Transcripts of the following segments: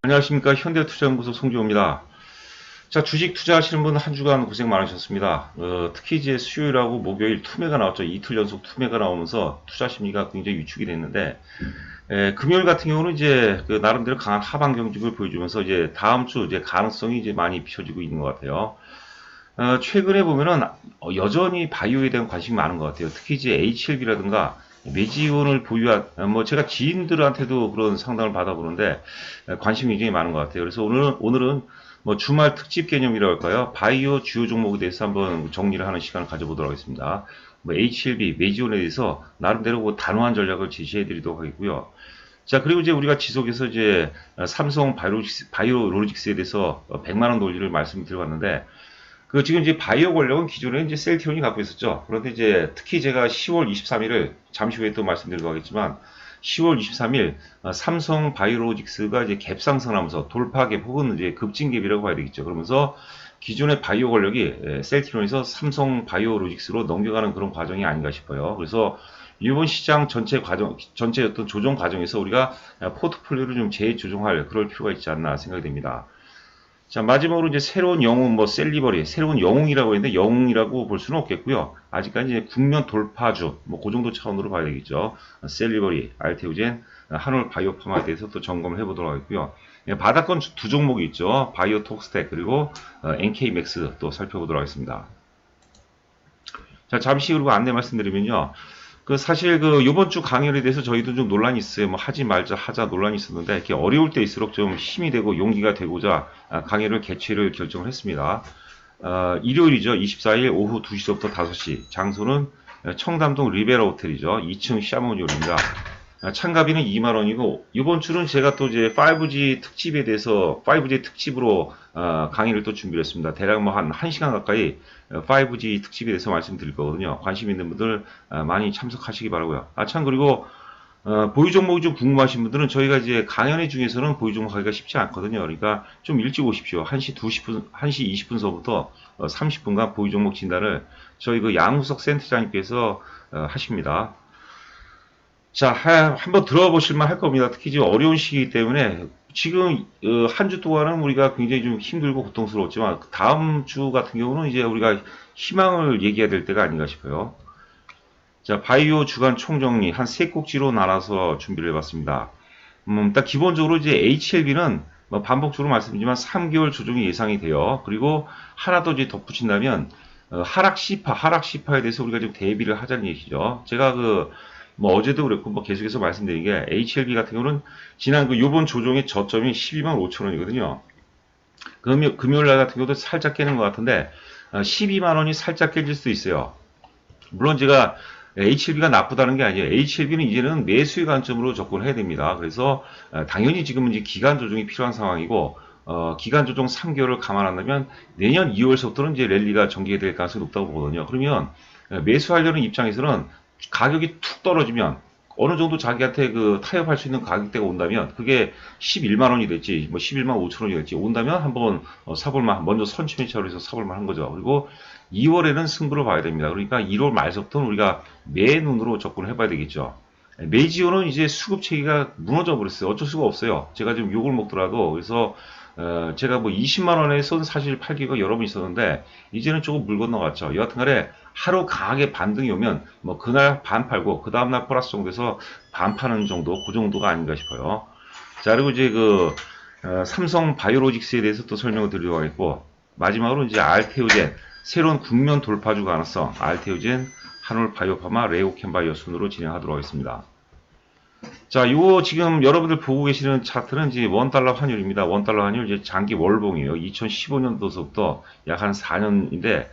안녕하십니까. 현대투자연구소 송지호입니다. 자, 주식 투자하시는 분 한 주간 고생 많으셨습니다. 특히 이제 수요일하고 목요일 투매가 나왔죠. 이틀 연속 투매가 나오면서 투자 심리가 굉장히 위축이 됐는데, 금요일 같은 경우는 이제 그 나름대로 강한 하방 경직을 보여주면서 이제 다음 주 이제 가능성이 이제 많이 비춰지고 있는 것 같아요. 최근에 보면은 여전히 바이오에 대한 관심이 많은 것 같아요. 특히 이제 HLB라든가 매지원을 보유한 뭐 제가 지인들한테도 그런 상담을 받아보는데 관심이 굉장히 많은 것 같아요. 그래서 오늘은 뭐 주말 특집 개념이라고 할까요? 바이오 주요 종목에 대해서 한번 정리를 하는 시간을 가져보도록 하겠습니다. 뭐 HLB 매지원에 대해서 나름대로 뭐 단호한 전략을 제시해드리도록 하겠고요. 자, 그리고 이제 우리가 지속해서 이제 삼성 바이오로직스에 대해서 100만 원 논리를 말씀드려봤는데, 그 지금 이제 바이오 권력은 기존에 이제 셀트리온이 갖고 있었죠. 그런데 이제 특히 제가 10월 23일을 잠시 후에 또 말씀드리도록 하겠지만 10월 23일 삼성 바이오로직스가 이제 갭 상승하면서 돌파 갭 혹은 이제 급진 갭이라고 봐야 되겠죠. 그러면서 기존의 바이오 권력이 셀트리온에서 삼성 바이오로직스로 넘겨가는 그런 과정이 아닌가 싶어요. 그래서 이번 시장 전체 어떤 조정 과정에서 우리가 포트폴리오를 좀 재조정할 그럴 필요가 있지 않나 생각이 됩니다. 자, 마지막으로 이제 새로운 영웅, 뭐, 셀리버리, 새로운 영웅이라고 했는데, 영웅이라고 볼 수는 없겠고요. 아직까지 이제 국면 돌파주, 뭐, 그 정도 차원으로 봐야 되겠죠. 셀리버리, 알테오젠, 한올 바이오파마에 대해서 또 점검을 해보도록 하겠고요. 예, 바닥권 두 종목이 있죠. 바이오톡스텍, 그리고 NK맥스 또 살펴보도록 하겠습니다. 자, 잠시 그리고 안내 말씀드리면요. 그 사실 그 요번 주 강연에 대해서 저희도 좀 논란이 있어요. 뭐 하지 말자 하자 논란이 있었는데 이렇게 어려울 때일수록 좀 힘이 되고 용기가 되고자 강연을 개최를 결정을 했습니다. 일요일이죠. 24일 오후 2시부터 5시. 장소는 청담동 리베라 호텔이죠. 2층 샤모니홀입니다. 참가비는 2만 원이고 이번 주는 제가 또 이제 5G 특집에 대해서 5G 특집으로 강의를 또 준비를 했습니다. 대략 뭐 한 1시간 가까이 5G 특집에 대해서 말씀드릴 거거든요. 관심 있는 분들 많이 참석하시기 바라고요. 참 그리고 보유 종목이 좀 궁금하신 분들은 저희가 이제 강연회 중에서는 보유 종목 하기가 쉽지 않거든요. 그러니까 좀 일찍 오십시오. 1시 20분서부터 30분간 보유 종목 진단을 저희 그 양후석 센터장님께서 하십니다. 자, 한번 들어보실만 할 겁니다. 특히 지금 어려운 시기이기 때문에 지금 한 주 동안은 우리가 굉장히 좀 힘들고 고통스러웠지만 다음 주 같은 경우는 이제 우리가 희망을 얘기해야 될 때가 아닌가 싶어요. 자, 바이오 주간 총정리 한 세 꼭지로 나눠서 준비를 해봤습니다. 일단 기본적으로 이제 HLB는 뭐 반복적으로 말씀드리지만 3개월 조정이 예상이 돼요. 그리고 하나 더 이제 덧붙인다면 하락 시파에 대해서 우리가 좀 대비를 하자는 얘기죠. 제가 뭐 어제도 그랬고 뭐 계속해서 말씀드린 게 HLB 같은 경우는 지난 요번 조정의 저점이 12만 5천 원이거든요. 금요일 날 같은 경우도 살짝 깨는 것 같은데 12만 원이 살짝 깨질 수도 있어요. 물론 제가 HLB가 나쁘다는 게 아니에요. HLB는 이제는 매수의 관점으로 접근을 해야 됩니다. 그래서 당연히 지금은 이제 기간 조정이 필요한 상황이고 기간 조정 3개월을 감안한다면 내년 2월서부터는 이제 랠리가 전개가 될 가능성이 높다고 보거든요. 그러면 매수하려는 입장에서는 가격이 툭 떨어지면 어느 정도 자기한테 타협할 수 있는 가격대가 온다면 그게 11만 원이 될지 뭐 11만 5천 원이 될지 온다면 한번 사볼만 먼저 선취매차로 해서 사볼만 한 거죠. 그리고 2월에는 승부를 봐야 됩니다. 그러니까 1월 말서부터는 우리가 매 눈으로 접근을 해봐야 되겠죠. 메이지오는 이제 수급 체계가 무너져 버렸어요. 어쩔 수가 없어요. 제가 지금 욕을 먹더라도 그래서 제가 뭐 20만 원에 선 사실 팔기가 여러 번 있었는데 이제는 조금 물 건너갔죠. 여하튼간에 하루 강하게 반등이 오면 뭐 그날 반 팔고 그 다음날 플러스 정도에서 반 파는 정도 그 정도가 아닌가 싶어요. 자, 그리고 이제 삼성 바이오로직스에 대해서 또 설명을 드리도록 하겠고 마지막으로 이제 알테오젠 새로운 국면 돌파주 가능성 알테오젠 한올 바이오파마 레오캔 바이오 순으로 진행하도록 하겠습니다. 자, 이거 지금 여러분들 보고 계시는 차트는 이제 원달러 환율입니다. 원달러 환율 이제 장기 월봉이에요. 2015년도서부터 약 한 4년인데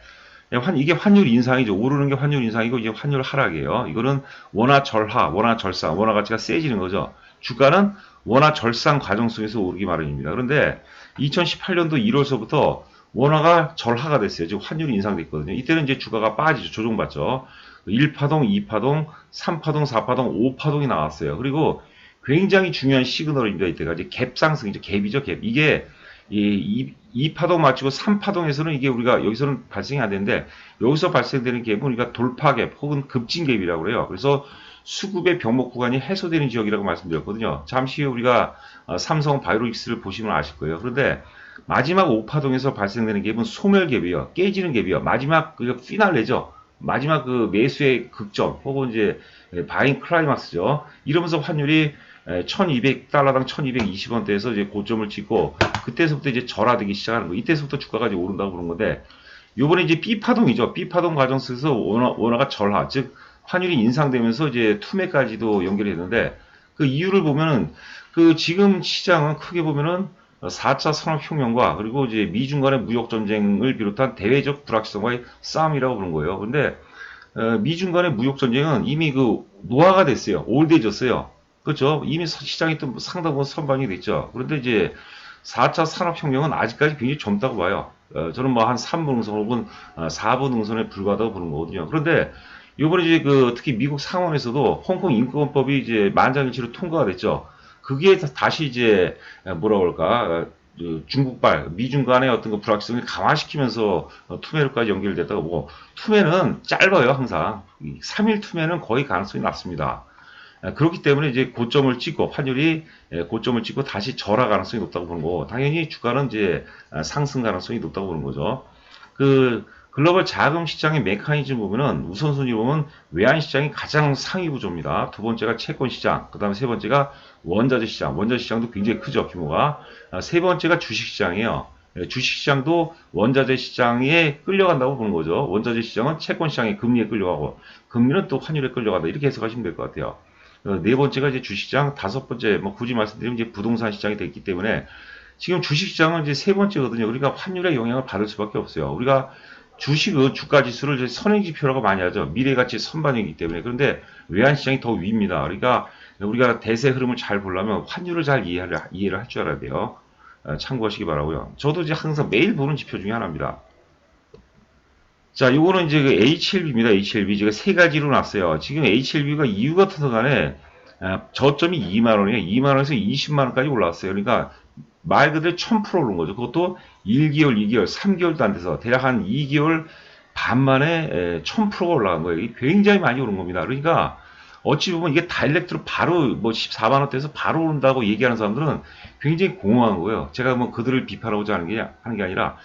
이게 환율 인상이죠. 오르는 게 환율 인상이고 이게 환율 하락이에요. 이거는 원화 절하, 원화 절상, 원화 가치가 세지는 거죠. 주가는 원화 절상 과정 속에서 오르기 마련입니다. 그런데 2018년도 1월서부터 원화가 절하가 됐어요. 지금 환율이 인상됐거든요. 이때는 이제 주가가 빠지죠. 조정받죠. 1파동, 2파동, 3파동, 4파동, 5파동이 나왔어요. 그리고 굉장히 중요한 시그널입니다. 이때가 이제 갭 상승이죠. 갭이죠. 갭. 이게 2파동 마치고 3파동에서는 이게 우리가 여기서는 발생이 안 되는데 여기서 발생되는 갭은 우리가 돌파 갭 혹은 급진 갭이라고 그래요. 그래서 수급의 병목 구간이 해소되는 지역이라고 말씀드렸거든요. 잠시 후에 우리가 삼성 바이오로직스를 보시면 아실 거예요. 그런데 마지막 5파동에서 발생되는 갭은 소멸갭이에요. 깨지는 갭이에요. 마지막 그 피날레죠. 마지막 그 매수의 극점 혹은 이제 바잉 클라이막스죠. 이러면서 환율이 1200달러당 1220원대에서 이제 고점을 찍고 그때서부터 이제 절하되기 시작하는 거. 이때서부터 주가가 이제 오른다고 그런 건데 요번에 이제 B파동이죠. B파동 과정 속에서 원화가 절하, 즉 환율이 인상되면서 이제 투매까지도 연결이 됐는데 그 이유를 보면은 그 지금 시장은 크게 보면은 4차 산업혁명과 그리고 이제 미중 간의 무역 전쟁을 비롯한 대외적 불확실성과의 싸움이라고 그런 거예요. 근데 미중 간의 무역 전쟁은 이미 그 노화가 됐어요. 올드해졌어요. 그렇죠? 이미 시장이 또 상당 부분 선방이 됐죠. 그런데 이제 4차 산업혁명은 아직까지 굉장히 젊다고 봐요. 저는 뭐 한 3분 응선 혹은 4분 응선에 불과하다고 보는 거거든요. 그런데 이번에 이제 그 특히 미국 상원에서도 홍콩 인권법이 이제 만장일치로 통과가 됐죠. 그게 다시 이제 뭐라 그럴까 중국발 미중 간의 어떤 그 불확실성을 강화시키면서 투매로까지 연결됐다고 보고 투매는 짧아요 항상 3일 투매는 거의 가능성이 낮습니다. 그렇기 때문에 이제 고점을 찍고 환율이 고점을 찍고 다시 절하 가능성이 높다고 보는 거고 당연히 주가는 이제 상승 가능성이 높다고 보는 거죠. 그 글로벌 자금 시장의 메커니즘 보면은 우선순위 보면 외환 시장이 가장 상위 구조입니다. 두 번째가 채권 시장, 그다음에 세 번째가 원자재 시장. 원자재 시장도 굉장히 크죠 규모가. 세 번째가 주식 시장이에요. 주식 시장도 원자재 시장에 끌려간다고 보는 거죠. 원자재 시장은 채권 시장에 금리에 끌려가고 금리는 또 환율에 끌려간다 이렇게 해석하시면 될 것 같아요. 네 번째가 이제 주식시장, 다섯 번째, 뭐 굳이 말씀드리면 이제 부동산 시장이 됐기 때문에 지금 주식시장은 이제 세 번째거든요. 우리가 환율의 영향을 받을 수밖에 없어요. 우리가 주식은 주가지수를 이제 선행지표라고 많이 하죠. 미래가치 선반영이기 때문에. 그런데 외환시장이 더 위입니다. 그러니까 우리가 대세 흐름을 잘 보려면 환율을 잘 이해를 할 줄 알아야 돼요. 참고하시기 바라고요. 저도 이제 항상 매일 보는 지표 중에 하나입니다. 자, 요거는 이제 그 HLB입니다. HLB. 제가 세 가지로 놨어요. 지금 HLB가 이유 같은 간에 저점이 2만원이에요. 2만원에서 20만원까지 올라왔어요. 그러니까 말 그대로 1000% 오른 거죠. 그것도 1개월, 2개월, 3개월도 안 돼서 대략 한 2개월 반 만에 1000%가 올라간 거예요. 이게 굉장히 많이 오른 겁니다. 그러니까 어찌 보면 이게 다이렉트로 바로 뭐 14만원대에서 바로 오른다고 얘기하는 사람들은 굉장히 공허한 거예요. 제가 뭐 그들을 비판하고자 하는 게 아니라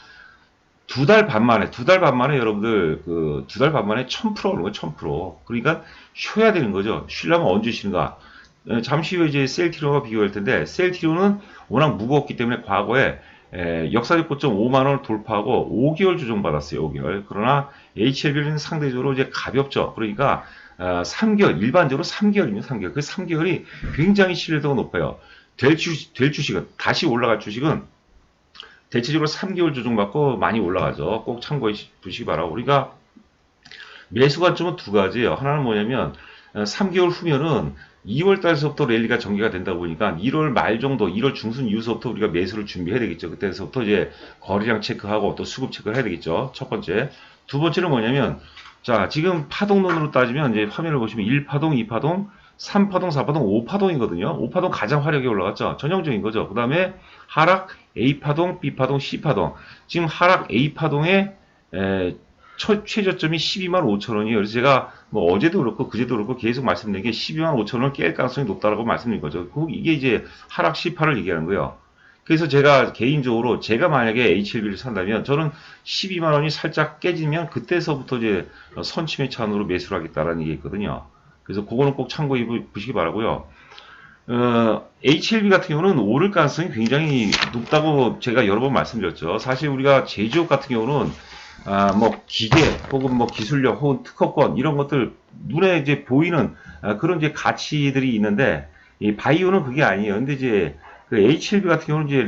두 달 반 만에 여러분들 그 두 달 반 만에 1000% 오른 거예요. 1000%. 그러니까 쉬어야 되는 거죠. 쉬려면 언제 쉬는가? 잠시 후에 이제 셀트리온과 비교할 텐데 셀트리온은 워낙 무거웠기 때문에 과거에 역사적 고점 5만원을 돌파하고 5개월 조정받았어요. 5개월. 그러나 HLB는 상대적으로 이제 가볍죠. 그러니까 3개월, 일반적으로 3개월입니다. 3개월. 그 3개월이 굉장히 신뢰도가 높아요. 될 주식은, 다시 올라갈 주식은 대체적으로 3개월 조정받고 많이 올라가죠. 꼭 참고해 두시기 바라고. 우리가 매수 관점은 두 가지예요. 하나는 뭐냐면 3개월 후면은 2월 달서부터 랠리가 전개가 된다 보니까 1월 말 정도, 1월 중순 이후서부터 우리가 매수를 준비해야 되겠죠. 그때서부터 이제 거래량 체크하고 또 수급 체크를 해야 되겠죠. 첫 번째. 두 번째는 뭐냐면 자, 지금 파동론으로 따지면 이제 화면을 보시면 1파동, 2파동, 3파동, 4파동, 5파동이거든요. 5파동 가장 화력이 올라갔죠. 전형적인 거죠. 그 다음에 하락 A파동, B파동, C파동. 지금 하락 A파동의 최저점이 12만 5천 원이에요. 그래서 제가 뭐 어제도 그렇고 그제도 그렇고 계속 말씀드린 게 12만 5천 원을 깰 가능성이 높다라고 말씀드린 거죠. 이게 이제 하락 C8을 얘기하는 거예요. 그래서 제가 개인적으로 제가 만약에 HLB를 산다면 저는 12만 원이 살짝 깨지면 그때서부터 이제 선침의 차원으로 매수를 하겠다라는 얘기 있거든요. 그래서 그거는 꼭 참고해 보시기 바라고요. HLB 같은 경우는 오를 가능성이 굉장히 높다고 제가 여러 번 말씀드렸죠. 사실 우리가 제조업 같은 경우는 뭐 기계 혹은 뭐 기술력 혹은 특허권 이런 것들 눈에 이제 보이는 그런 이제 가치들이 있는데 이 바이오는 그게 아니에요. 근데 이제 그 HLB 같은 경우는 이제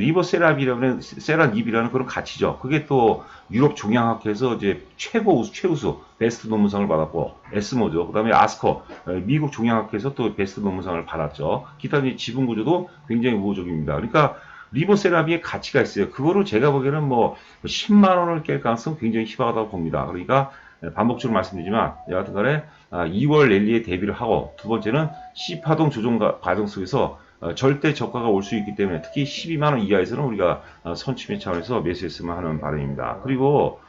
세라닙이라는 그런 가치죠. 그게 또 유럽 종양학회에서 이제 최우수 베스트 논문상을 받았고 에스모죠. 그다음에 아스커 미국 종양학회에서 또 베스트 논문상을 받았죠. 기타 이제 지분 구조도 굉장히 우호적입니다. 그러니까 리보세라비의 가치가 있어요. 그거로 제가 보기에는 뭐 10만 원을 깰 가능성 굉장히 희박하다고 봅니다. 그러니까 반복적으로 말씀드리지만 여하튼간에 2월 랠리에 대비를 하고 두 번째는 C파동 조정 과정 속에서 절대 저가가 올 수 있기 때문에 특히 12만 원 이하에서는 우리가 선침의 차원에서 매수했으면 하는 바람입니다. 그리고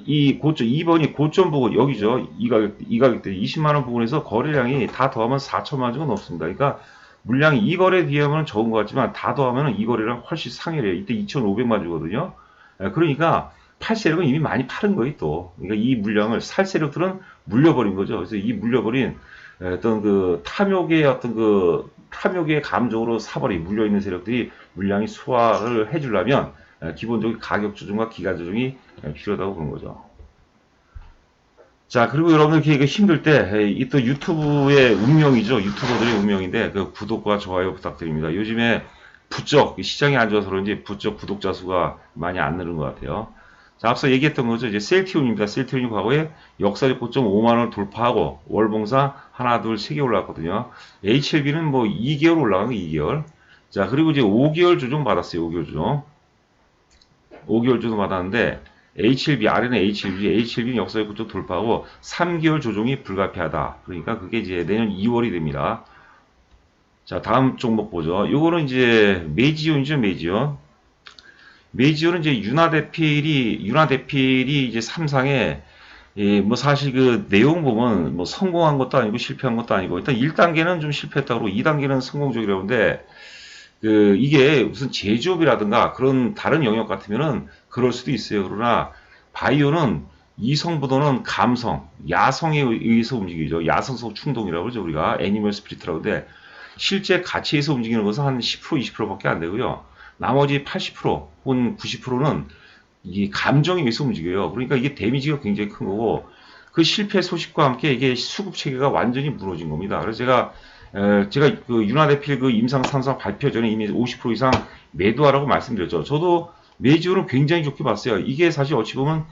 이 고점 2번이 고점 부근 여기죠. 이 가격대 20만 원 부근에서 거래량이 다 더하면 4천만 원 정도 넘습니다. 그러니까 물량이 이 거래에 비하면 적은 것 같지만 다 더하면 이 거래량 훨씬 상회래요. 이때 2,500만 주거든요. 그러니까 팔 세력은 이미 많이 팔은 거예요, 또. 그러니까 이 물량을 살 세력들은 물려버린 거죠. 그래서 이 물려버린 어떤 그 탐욕의 감정으로 사버린 물려있는 세력들이 물량이 소화를 해주려면 기본적인 가격 조정과 기간 조정이 필요하다고 보는 거죠. 자, 그리고 여러분들 이렇게 힘들 때, 이 또 유튜브의 운명이죠. 유튜버들의 운명인데, 그 구독과 좋아요 부탁드립니다. 요즘에 부쩍, 시장이 안 좋아서 그런지 부쩍 구독자 수가 많이 안 늘은 것 같아요. 자, 앞서 얘기했던 거죠. 이제 셀티온입니다. 셀티온이 과거에 역사적 고점 5만원을 돌파하고, 월봉상 하나, 둘, 세 개 올라왔거든요. HLB는 뭐 2개월 올라간 거 2개월. 자, 그리고 이제 5개월 조정 받았어요. 5개월 조정. 5개월 조정 받았는데, HLB, 아래는 HLB는 역사적 고점 돌파하고 3개월 조정이 불가피하다. 그러니까 그게 이제 내년 2월이 됩니다. 자, 다음 종목 보죠. 요거는 이제 메지온이죠, 메지온. 메지온은 이제 윤화대필이 이제 삼상에 뭐 사실 그 내용 보면 뭐 성공한 것도 아니고 실패한 것도 아니고 일단 1단계는 좀 실패했다고 2단계는 성공적이라고 하는데 그 이게 무슨 제조업이라든가 그런 다른 영역 같으면은 그럴 수도 있어요. 그러나 바이오는 이성보다는 감성, 야성에 의해서 움직이죠. 야성성 충동이라고 그러죠. 우리가 애니멀 스피릿이라고 하는데 실제 가치에서 움직이는 것은 한 10%, 20%밖에 안 되고요. 나머지 80% 혹은 90%는 이 감정에 의해서 움직여요. 그러니까 이게 데미지가 굉장히 큰 거고 그 실패 소식과 함께 이게 수급 체계가 완전히 무너진 겁니다. 그래서 제가 그 윤화대필 그 임상 3상 발표 전에 이미 50% 이상 매도하라고 말씀드렸죠. 저도 매지오는 굉장히 좋게 봤어요. 이게 사실 어찌 보면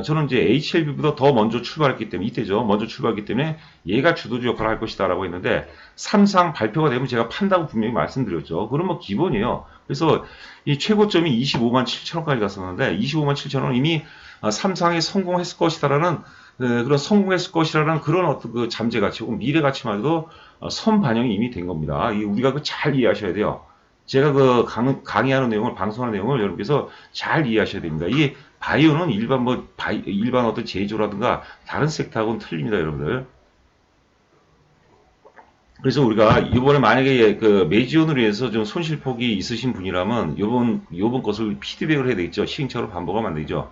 저는 이제 HLB보다 더 먼저 출발했기 때문에 이때죠. 먼저 출발했기 때문에 얘가 주도주 역할을 할 것이다라고 했는데 3상 발표가 되면 제가 판다고 분명히 말씀드렸죠. 그건 뭐 기본이에요. 그래서 이 최고점이 25만 7천 원까지 갔었는데 25만 7천 원은 이미 3상에 성공했을 것이다라는 그런 성공했을 것이라는 그런 어떤 그 잠재 가치 혹은 미래 가치만 해도 선 반영이 이미 된 겁니다. 우리가 그 잘 이해하셔야 돼요. 제가 그 강의하는 내용을 방송하는 내용을 여러분께서 잘 이해하셔야 됩니다. 이게 바이오는 일반 어떤 제조라든가 다른 섹터하고는 틀립니다, 여러분들. 그래서 우리가 이번에 만약에 그 매지온으로 해서 좀 손실폭이 있으신 분이라면 요번 것을 피드백을 해야 되겠죠. 시행착오로 반복하면 안 되죠.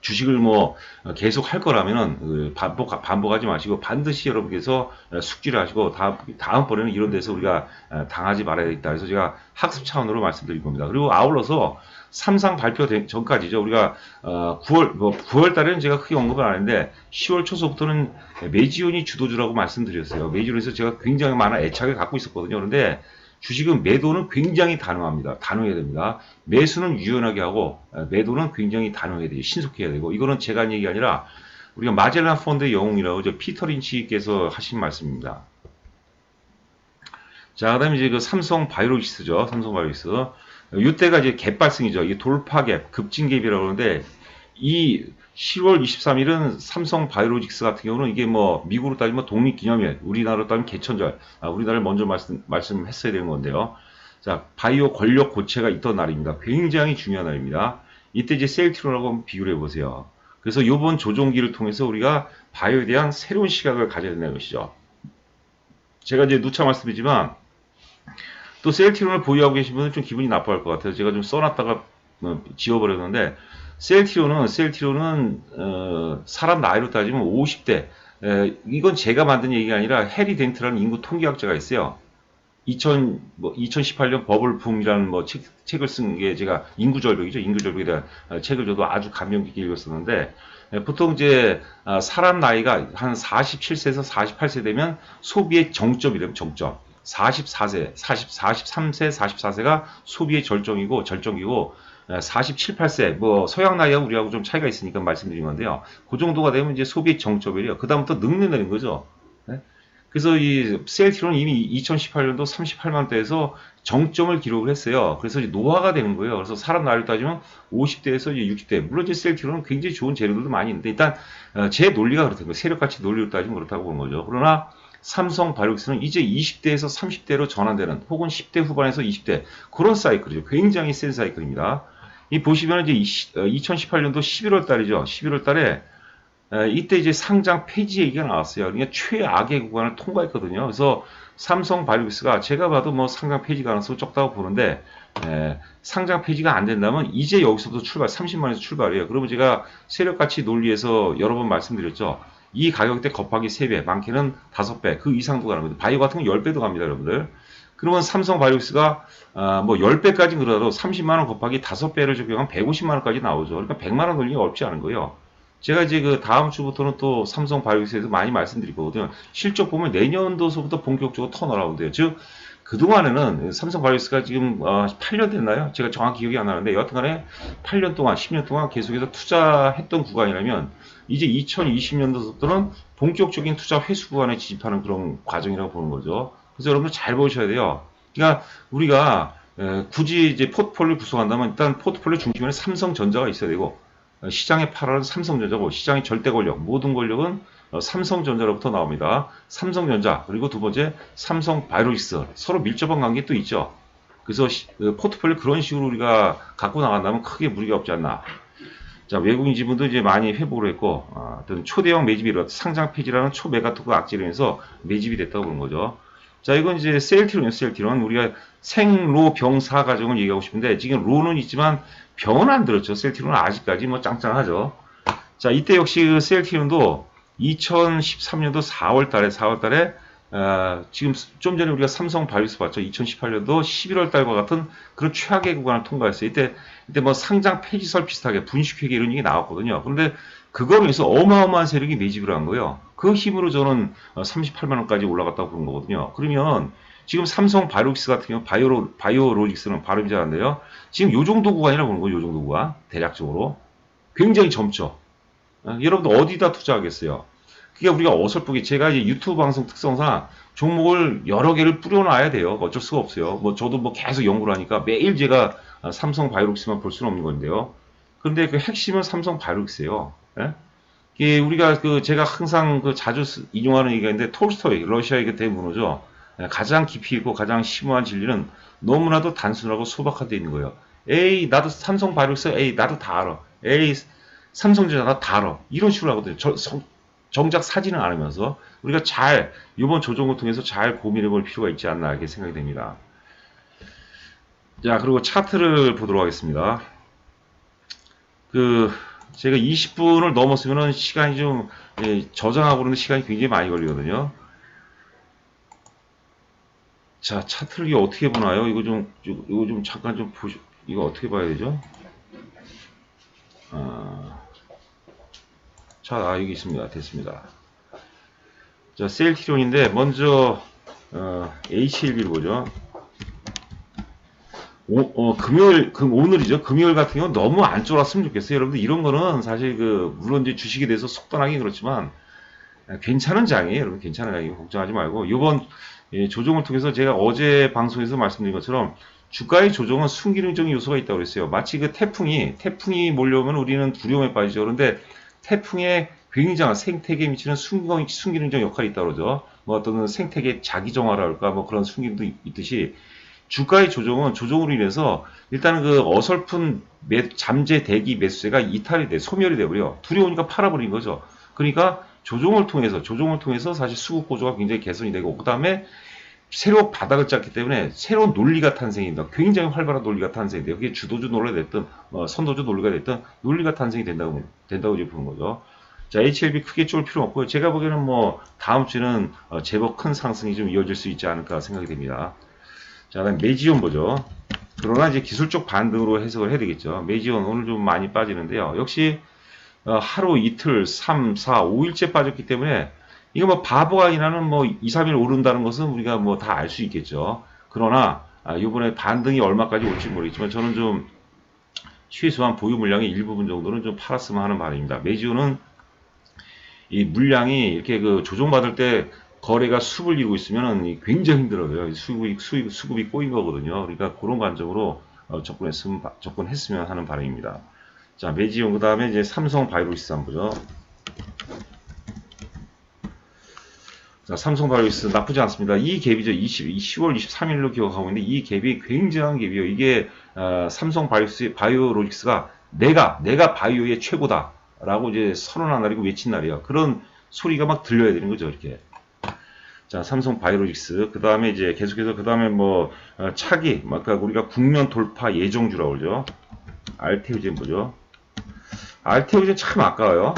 주식을 뭐 계속 할 거라면은 반복하지 마시고 반드시 여러분께서 숙지를 하시고 다음번에는 이런 데서 우리가 당하지 말아야 겠다. 그래서 제가 학습 차원으로 말씀드릴 겁니다. 그리고 아울러서 삼상 발표 전까지죠. 우리가 9월 달에는 제가 크게 언급을 안 했는데 10월 초서부터는 매지온이 주도주라고 말씀드렸어요. 매지온에서 제가 굉장히 많은 애착을 갖고 있었거든요. 그런데 주식은 매도는 굉장히 단호합니다. 단호해야 됩니다. 매수는 유연하게 하고 매도는 굉장히 단호해야 돼요. 신속해야 되고 이거는 제가 한 얘기가 아니라 우리가 마젤란 펀드의 영웅이라고 피터 린치께서 하신 말씀입니다. 자, 그다음에 이제 그 삼성 바이오로직스죠. 삼성 바이오로직스. 이때가 이제 갭발승이죠. 이게 돌파갭, 급진갭이라고 그러는데 이 10월 23일은 삼성 바이오로직스 같은 경우는 이게 뭐 미국으로 따지면 독립기념일, 우리나라로 따지면 개천절, 우리나라를 먼저 말씀했어야 되는 건데요. 자, 바이오 권력 고체가 있던 날입니다. 굉장히 중요한 날입니다. 이때 이제 셀트론하고 한번 비교를 해보세요. 그래서 이번 조종기를 통해서 우리가 바이오에 대한 새로운 시각을 가져야 된다는 것이죠. 제가 이제 누차 말씀드리지만 또 셀트론을 보유하고 계신 분은 좀 기분이 나빠할 것 같아요. 제가 좀 써놨다가 지워버렸는데 셀트리온은 사람 나이로 따지면 50대. 이건 제가 만든 얘기가 아니라 해리 덴트라는 인구 통계학자가 있어요. 2018년 버블 붐이라는 뭐 책을 쓴 게 제가 인구절벽이죠. 인구절벽에 대한 책을 저도 아주 감명 깊게 읽었었는데 보통 이제 사람 나이가 한 47세에서 48세 되면 소비의 정점이 되면 정점. 43세, 44세가 소비의 절정이고 47, 8세, 뭐, 서양 나이하고 우리하고 좀 차이가 있으니까 말씀드린 건데요. 그 정도가 되면 이제 소비의 정점이래요. 그다음부터 늙는다는 거죠. 네? 그래서 이 셀트론은 이미 2018년도 38만대에서 정점을 기록을 했어요. 그래서 이제 노화가 되는 거예요. 그래서 사람 나이를 따지면 50대에서 이제 60대. 물론 이제 셀트론은 굉장히 좋은 재료들도 많이 있는데, 일단, 제 논리가 그렇다는 거예요. 세력가치 논리로 따지면 그렇다고 보는 거죠. 그러나, 삼성 바이오로직스는 이제 20대에서 30대로 전환되는, 혹은 10대 후반에서 20대, 그런 사이클이죠. 굉장히 센 사이클입니다. 이 보시면 이제 2018년도 11월 달이죠. 11월 달에 이때 이제 상장 폐지 얘기가 나왔어요. 그러니까 최악의 구간을 통과했거든요. 그래서 삼성 바이오로직스가 제가 봐도 뭐 상장 폐지 가능성이 적다고 보는데 상장 폐지가 안 된다면 이제 여기서부터 출발 30만에서 출발이에요. 그러면 제가 세력가치 논리에서 여러 번 말씀드렸죠. 이 가격대 곱하기 3배, 많게는 5배, 그 이상도 가는 거죠. 바이오 같은 건 10배도 갑니다, 여러분들. 그러면 삼성 바이오로직스가 뭐 10배까지 그러더라도 30만원 곱하기 5배를 적용하면 150만원까지 나오죠. 그러니까 100만원 돌리기가 어렵지 않은 거예요. 제가 이제 그 다음 주부터는 또 삼성 바이오로직스에서 많이 말씀드릴 거거든요. 실적 보면 내년도서부터 본격적으로 턴어라운드예요. 즉 그동안에는 삼성 바이오로직스가 지금 8년 됐나요? 제가 정확히 기억이 안 나는데 여하튼간에 8년 동안 10년 동안 계속해서 투자했던 구간이라면 이제 2020년도부터는 본격적인 투자 회수 구간에 진입하는 그런 과정이라고 보는 거죠. 그래서 여러분들 잘 보셔야 돼요. 그러니까 우리가 굳이 이제 포트폴리오 구성한다면 일단 포트폴리오 중심에는 삼성전자가 있어야 되고 시장의 8월은 삼성전자고 시장의 절대 권력, 모든 권력은 삼성전자로부터 나옵니다. 삼성전자 그리고 두 번째 삼성 바이오로직스 서로 밀접한 관계 또 있죠. 그래서 포트폴리오 그런 식으로 우리가 갖고 나간다면 크게 무리가 없지 않나. 자, 외국인 지분도 이제 많이 회복을 했고 어떤 초대형 매집이 상장 폐지라는 초메가토크 악재로 인해서 매집이 됐다고 보는 거죠. 자, 이건 이제 셀티론이요, 셀티론. 우리가 생로 병사 가정을 얘기하고 싶은데 지금 로는 있지만 병은 안 들었죠. 셀티론은 아직까지 뭐 짱짱하죠. 자, 이때 역시 그 셀티론도 2013년도 4월달에 지금 좀 전에 우리가 삼성 바이오스 봤죠. 2018년도 11월 달과 같은 그런 최악의 구간을 통과했어요. 이때 뭐 상장 폐지설 비슷하게 분식회계 이런 얘기 나왔거든요. 그런데 그거로 해서 어마어마한 세력이 매집을 한 거예요. 그 힘으로 저는 38만원까지 올라갔다고 보는 거거든요. 그러면 지금 삼성 바이오로직스 같은 경우 바이오로직스는 발음이 잘 안 돼요. 지금 요 정도 구간이라고 보는 거예요. 요 정도 구간. 대략적으로. 굉장히 젊죠. 여러분들 어디다 투자하겠어요? 그게 우리가 어설프게 제가 이제 유튜브 방송 특성상 종목을 여러 개를 뿌려놔야 돼요. 어쩔 수가 없어요. 뭐 저도 뭐 계속 연구를 하니까 매일 제가 삼성 바이오로직스만 볼 수는 없는 건데요. 그런데 그 핵심은 삼성 바이오로직스예요. 예? 이게 우리가 제가 항상 자주 인용하는 얘기가 있는데 톨스토이 러시아의 그 대문호죠. 가장 깊이 있고 가장 심오한 진리는 너무나도 단순하고 소박하게 있는 거예요. 에이 나도 삼성 바이오로직스 에이 나도 다 알아. 에이 삼성전자가 다 알아. 이런 식으로 하거든요. 정작 사지는 않으면서 우리가 잘 이번 조정을 통해서 잘 고민해 볼 필요가 있지 않나 이렇게 생각이 됩니다. 자, 그리고 차트를 보도록 하겠습니다. 제가 20분을 넘었으면은 시간이 좀 저장하고 그러는 시간이 굉장히 많이 걸리거든요. 자, 차트를 이게 어떻게 보나요? 이거 좀 잠깐 좀 이거 어떻게 봐야 되죠? 자, 여기 있습니다. 됐습니다. 자, 셀티론인데 먼저 HLB를 보죠. 오늘이죠. 금요일 같은 경우는 너무 안 쫄았으면 좋겠어요. 여러분들 이런 거는 사실 물론 이제 주식에 대해서 속단하기 그렇지만 괜찮은 장이에요. 여러분 괜찮은 장이에요. 걱정하지 말고 이번 조정을 통해서 제가 어제 방송에서 말씀드린 것처럼 주가의 조정은 순기능적인 요소가 있다고 그랬어요. 마치 태풍이 몰려오면 우리는 두려움에 빠지죠. 그런데 태풍의 굉장한 생태계에 미치는 순기능적 역할이 있다고 그러죠. 뭐 어떤 생태계 자기정화라 할까 뭐 그런 순기능도 있듯이 주가의 조정으로 인해서 일단은 어설픈 잠재 대기 매수세가 이탈이 돼 소멸이 되버려 두려우니까 팔아버린 거죠. 그러니까 조정을 통해서 사실 수급 구조가 굉장히 개선이 되고 그 다음에 새로 바닥을 짰기 때문에 새로운 논리가 탄생입니다. 굉장히 활발한 논리가 탄생이 돼요. 그게 주도주 논리가 됐든 선도주 논리가 됐든 논리가 탄생이 된다고 보는 거죠. 자, HLB 크게 쫄 필요 없고요. 제가 보기에는 뭐 다음 주는 제법 큰 상승이 좀 이어질 수 있지 않을까 생각이 됩니다. 자, 그다음 메지온 보죠. 그러나 이제 기술적 반등으로 해석을 해야 되겠죠. 메지온 오늘 좀 많이 빠지는데요. 역시 하루 이틀 3, 4, 5일째 빠졌기 때문에 이거 뭐 바보가 아니라는 뭐 2, 3일 오른다는 것은 우리가 뭐 다 알 수 있겠죠. 그러나 이번에 반등이 얼마까지 올지 모르겠지만 저는 좀 최소한 보유 물량의 일부분 정도는 좀 팔았으면 하는 바람입니다. 메지온은 이 물량이 이렇게 조정받을 때 거래가 숲을 이루고 있으면 굉장히 힘들어요. 수급이 꼬인 거거든요. 그러니까 그런 관점으로 접근했으면 하는 바람입니다. 자, 메지온 그 다음에 이제 삼성 바이오로직스 한번 보죠. 자, 삼성바이오로직스 나쁘지 않습니다. 이 갭이죠. 10월 23일로 기억하고 있는데 이 갭이 굉장한 갭이에요. 이게 삼성바이오로직스가 내가 바이오의 최고다라고 이제 선언한 날이고 외친 날이에요. 그런 소리가 막 들려야 되는 거죠. 이렇게. 자, 삼성바이오로직스. 그 다음에 이제 계속해서 그 다음에 뭐 차기, 아까 우리가 국면 돌파 예정주라고 그러죠. 알테오젠 보죠. 알테오젠 참 아까워요.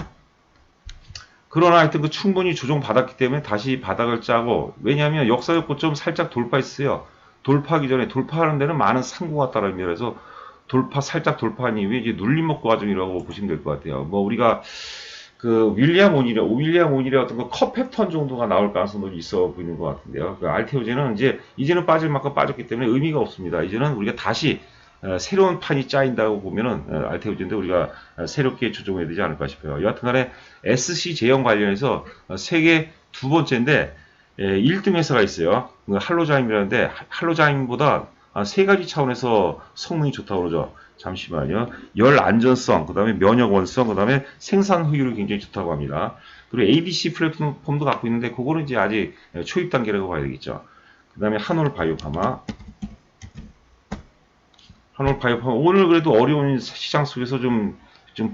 그러나 하여튼 그 충분히 조정받았기 때문에 다시 바닥을 짜고, 왜냐하면 역사적 고점 살짝 돌파했어요. 돌파하기 전에 돌파하는 데는 많은 상고가 따릅니다. 그래서 살짝 돌파한 이후에 이제 눌림목 과정이라고 보시면 될 것 같아요. 뭐 우리가 그 윌리엄 오닐의 어떤 그 컵 패턴 정도가 나올 가능성도 있어 보이는 것 같은데요. 그 알테오젠은 이제는 빠질 만큼 빠졌기 때문에 의미가 없습니다. 이제는 우리가 다시 새로운 판이 짜인다고 보면은 알테오젠인데 우리가 새롭게 조정해야 되지 않을까 싶어요. 여하튼간에 SC 제형 관련해서 세계 두 번째인데 1등 회사가 있어요. 할로자임이라는데 할로자임보다 세 가지 차원에서 성능이 좋다고 그러죠. 잠시만요. 열 안전성, 그 다음에 면역 원성, 그 다음에 생산 효율이 굉장히 좋다고 합니다. 그리고 ADC 플랫폼도 갖고 있는데 그거는 이제 아직 초입 단계라고 봐야 되겠죠. 그 다음에 한올바이오파마. 한올바이오파마 오늘 그래도 어려운 시장 속에서 좀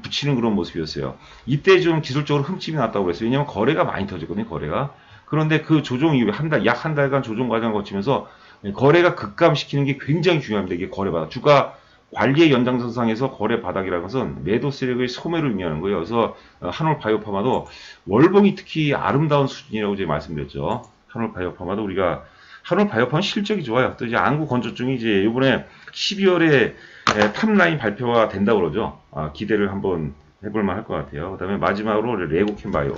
붙이는 그런 모습이었어요. 이때 좀 기술적으로 흠집이 났다고 그랬어요. 왜냐하면 거래가 많이 터졌거든요. 거래가. 그런데 그 조정 이후에 약 한 달간 조정 과정을 거치면서 거래가 급감시키는 게 굉장히 중요합니다. 이게 거래 바닥. 주가 관리의 연장선상에서 거래 바닥이라는 것은 매도 세력의 소매를 의미하는 거예요. 그래서 한올바이오파마도 월봉이 특히 아름다운 수준이라고 제가 말씀드렸죠. 한올바이오파마도 우리가 한올바이오파마 실적이 좋아요. 또 이제 안구 건조증이 이제 이번에 12월에 탑라인 발표가 된다고 그러죠. 기대를 한번 해볼만 할 것 같아요. 그 다음에 마지막으로 레고캔바이오.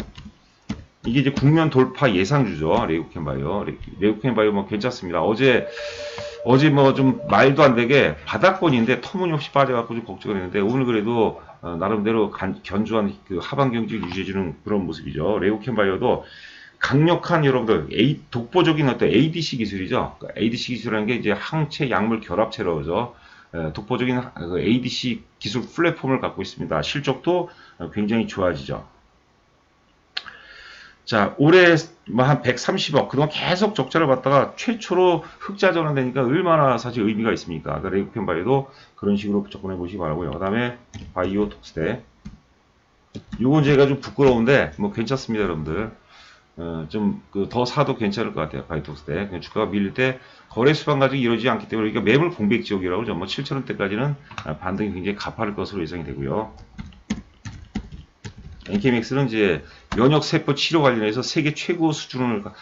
이게 이제 국면 돌파 예상주죠. 레고캔바이오 뭐 괜찮습니다. 어제 뭐 좀 말도 안 되게 바닥권인데 터무니없이 빠져갖고 좀 걱정을 했는데 오늘 그래도 나름대로 견조한 그 하방 경직을 유지해주는 그런 모습이죠. 레고캔바이오도 강력한 여러분들 독보적인 어떤 ADC 기술이죠. ADC 기술이라는 게 이제 항체 약물 결합체로죠. 독보적인 ADC 기술 플랫폼을 갖고 있습니다. 실적도 굉장히 좋아지죠. 자, 올해 뭐 한 130억, 그동안 계속 적자를 봤다가 최초로 흑자 전환되니까 얼마나 사실 의미가 있습니까? 그러니까 레고캔바이오도 그런 식으로 접근해 보시기 바라고요. 그 다음에 바이오 톡스테. 이건 제가 좀 부끄러운데 뭐 괜찮습니다, 여러분들. 좀 더 사도 괜찮을 것 같아요. 바이오 톡스테. 주가가 밀릴 때 거래 수반 가지고 이루어지지 않기 때문에 그러니까 매물 공백 지역이라고 그러죠. 뭐 7,000원대까지는 반등이 굉장히 가파를 것으로 예상이 되고요. NK맥스는 이제 면역세포 치료 관련해서 세계 최고 수준이죠.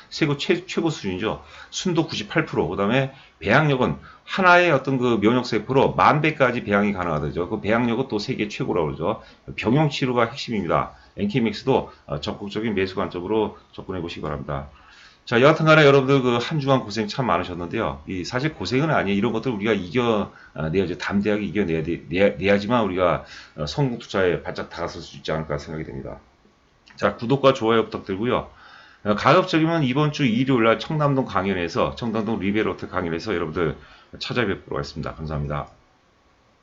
순도 98%. 그 다음에 배양력은 하나의 어떤 그 면역세포로 10,000배까지 배양이 가능하다죠. 그 배양력은 또 세계 최고라고 그러죠. 병용 치료가 핵심입니다. NK맥스도 적극적인 매수 관점으로 접근해 보시기 바랍니다. 자, 여하튼 간에 여러분들 그 한 주간 고생 참 많으셨는데요. 사실 고생은 아니에요. 이런 것들 우리가 이겨내야죠. 담대하게 이겨내야지만 우리가 성공 투자에 바짝 다가설 수 있지 않을까 생각이 됩니다. 자, 구독과 좋아요 부탁드리고요. 가급적이면 이번 주 일요일날 청담동 리베로트 강연에서 여러분들 찾아뵙도록 하겠습니다. 감사합니다.